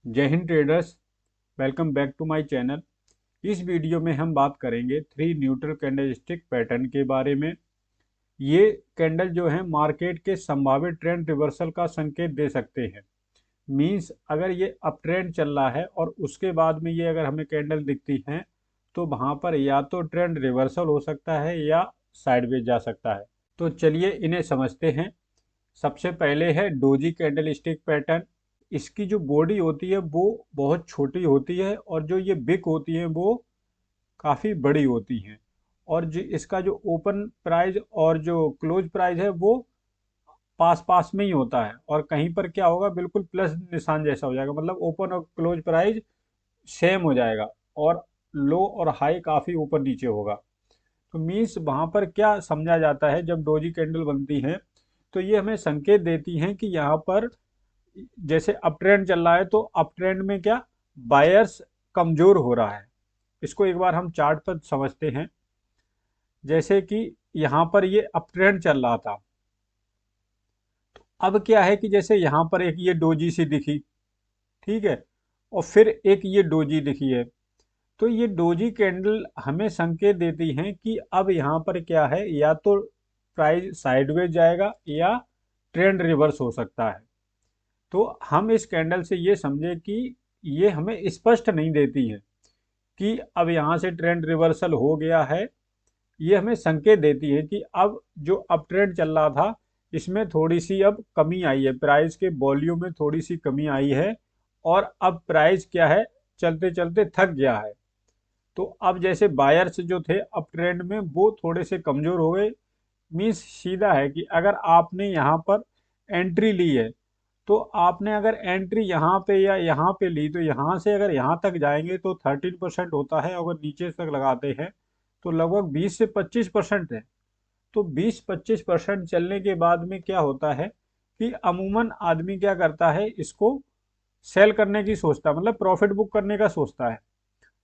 जय Hind traders. Welcome back to my channel. इस video में हम बात करेंगे 3 न्यूट्रल कैंडलस्टिक पैटर्न के बारे में। ये कैंडल जो है मार्केट के संभावित ट्रेंड रिवर्सल का संकेत दे सकते हैं। मींस अगर ये अप ट्रेंड चल रहा है और उसके बाद में ये अगर हमें कैंडल दिखती हैं तो वहाँ पर या तो ट्रेंड रिवर्सल हो सकता है या साइडवेज जा सकता है। तो चलिए इन्हें समझते हैं। सबसे पहले है डोजी कैंडलस्टिक पैटर्न। इसकी जो बॉडी होती है वो बहुत छोटी होती है और जो ये बिक होती है वो काफ़ी बड़ी होती हैं। और जो इसका जो ओपन प्राइस और जो क्लोज प्राइस है वो पास पास में ही होता है, और कहीं पर क्या होगा, बिल्कुल प्लस निशान जैसा हो जाएगा, मतलब ओपन और क्लोज प्राइस सेम हो जाएगा और लो और हाई काफ़ी ऊपर नीचे होगा। तो मीन्स वहाँ पर क्या समझा जाता है, जब डोजी कैंडल बनती है तो ये हमें संकेत देती हैं कि यहाँ पर जैसे अप ट्रेंड चल रहा है तो अप ट्रेंड में क्या बायर्स कमजोर हो रहा है। इसको एक बार हम चार्ट पर समझते हैं। जैसे कि यहाँ पर ये अप ट्रेंड चल रहा था, अब क्या है कि जैसे यहाँ पर एक ये डोजी सी दिखी, ठीक है, और फिर एक ये डोजी दिखी है। तो ये डोजी कैंडल हमें संकेत देती हैं कि अब यहाँ पर क्या है, या तो प्राइस साइडवेज जाएगा या ट्रेंड रिवर्स हो सकता है। तो हम इस कैंडल से ये समझे कि ये हमें स्पष्ट नहीं देती है कि अब यहाँ से ट्रेंड रिवर्सल हो गया है। ये हमें संकेत देती है कि अब जो अप ट्रेंड चल रहा था इसमें थोड़ी सी अब कमी आई है, प्राइस के वॉल्यूम में थोड़ी सी कमी आई है, और अब प्राइस क्या है, चलते चलते थक गया है। तो अब जैसे बायर्स जो थे अप ट्रेंड में वो थोड़े से कमजोर हो गए। मीन्स सीधा है कि अगर आपने यहाँ पर एंट्री ली है तो आपने अगर एंट्री यहाँ पे या यहाँ पे ली तो यहाँ से अगर यहाँ तक जाएंगे तो 13% होता है, अगर नीचे तक लगाते हैं तो लगभग 20 से 25% है। तो 20-25% चलने के बाद में क्या होता है कि अमूमन आदमी क्या करता है, इसको सेल करने की सोचता है, मतलब प्रॉफिट बुक करने का सोचता है।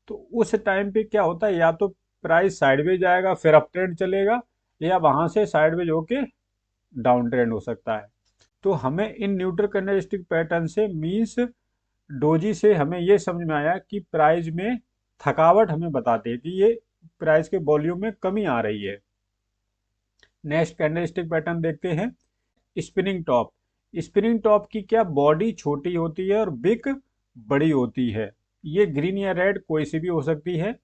तो उस टाइम पे क्या होता है, या तो प्राइस साइडवेज जाएगा फिर अप ट्रेंड चलेगा, या वहां से साइडवेज होके डाउन ट्रेंड हो सकता है। तो हमें इन न्यूट्रल कैंडलस्टिक पैटर्न से मीन्स डोजी से हमें ये समझ में आया कि प्राइस में थकावट हमें बताती है कि ये प्राइस के वॉल्यूम में कमी आ रही है। नेक्स्ट कैंडलस्टिक पैटर्न देखते हैं, स्पिनिंग टॉप। स्पिनिंग टॉप की क्या बॉडी छोटी होती है और बिक बड़ी होती है। ये ग्रीन या रेड कोई सी भी हो सकती है,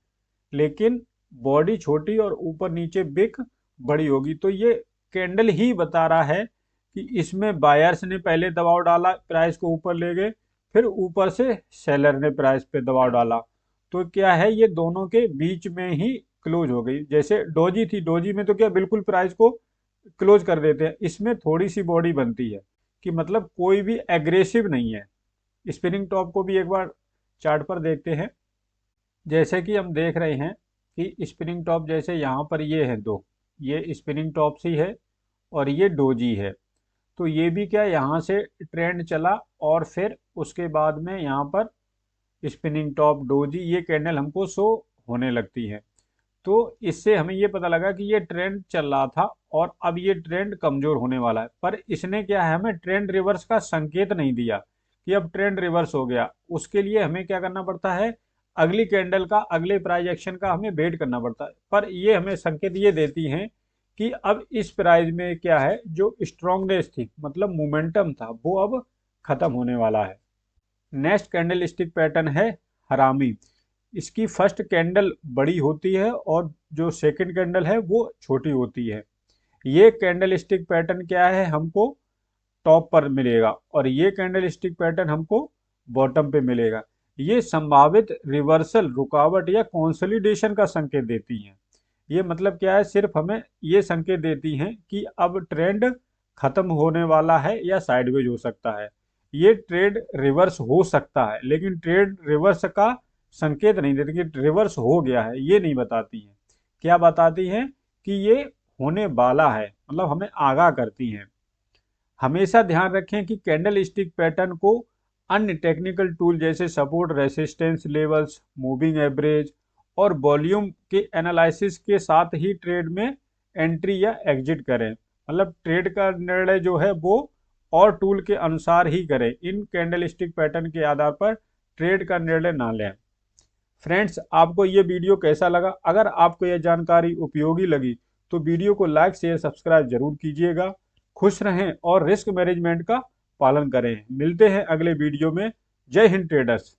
लेकिन बॉडी छोटी और ऊपर नीचे बिक बड़ी होगी। तो ये कैंडल ही बता रहा है कि इसमें बायर्स ने पहले दबाव डाला, प्राइस को ऊपर ले गए, फिर ऊपर से सेलर ने प्राइस पे दबाव डाला। तो क्या है, ये दोनों के बीच में ही क्लोज हो गई। जैसे डोजी थी, डोजी में तो क्या बिल्कुल प्राइस को क्लोज कर देते हैं, इसमें थोड़ी सी बॉडी बनती है कि मतलब कोई भी एग्रेसिव नहीं है। स्पिनिंग टॉप को भी एक बार चार्ट पर देखते हैं। जैसे कि हम देख रहे हैं कि स्पिनिंग टॉप जैसे यहाँ पर ये है दो, ये स्पिनिंग टॉप सी है और ये डोजी है। तो ये भी क्या, यहाँ से ट्रेंड चला और फिर उसके बाद में यहाँ पर स्पिनिंग टॉप डोजी ये कैंडल हमको शो होने लगती है। तो इससे हमें ये पता लगा कि ये ट्रेंड चल रहा था और अब ये ट्रेंड कमजोर होने वाला है, पर इसने क्या है, हमें ट्रेंड रिवर्स का संकेत नहीं दिया कि अब ट्रेंड रिवर्स हो गया। उसके लिए हमें क्या करना पड़ता है, अगली कैंडल का, अगले प्राइस एक्शन का हमें वेट करना पड़ता है। पर ये हमें संकेत ये देती हैं कि अब इस प्राइस में क्या है, जो स्ट्रांगनेस थी मतलब मोमेंटम था वो अब खत्म होने वाला है। नेक्स्ट कैंडल स्टिक पैटर्न है हरामी। इसकी फर्स्ट कैंडल बड़ी होती है और जो सेकंड कैंडल है वो छोटी होती है। ये कैंडल स्टिक पैटर्न क्या है, हमको टॉप पर मिलेगा और ये कैंडल स्टिक पैटर्न हमको बॉटम पे मिलेगा। ये संभावित रिवर्सल, रुकावट या कंसोलिडेशन का संकेत देती हैं। ये मतलब क्या है, सिर्फ हमें ये संकेत देती हैं कि अब ट्रेंड खत्म होने वाला है या साइडवेज हो सकता है। ये ट्रेड रिवर्स हो सकता है, लेकिन ट्रेड रिवर्स का संकेत नहीं देती कि रिवर्स हो गया है, ये नहीं बताती हैं। क्या बताती हैं कि ये होने वाला है, मतलब हमें आगाह करती हैं। हमेशा ध्यान रखें कि कैंडल स्टिक पैटर्न को अन्य टेक्निकल टूल जैसे support, resistance levels, moving average और वॉल्यूम के एनालिसिस के साथ ही ट्रेड में एंट्री या एग्जिट करें। मतलब ट्रेड का निर्णय जो है वो और टूल के अनुसार ही करें। इन कैंडल स्टिक पैटर्न के आधार पर ट्रेड का निर्णय ना लें। फ्रेंड्स, आपको ये वीडियो कैसा लगा? अगर आपको यह जानकारी उपयोगी लगी तो वीडियो को लाइक शेयर सब्सक्राइब जरूर कीजिएगा। खुश रहें और रिस्क मैनेजमेंट का पालन करें। मिलते हैं अगले वीडियो में। जय हिंद ट्रेडर्स।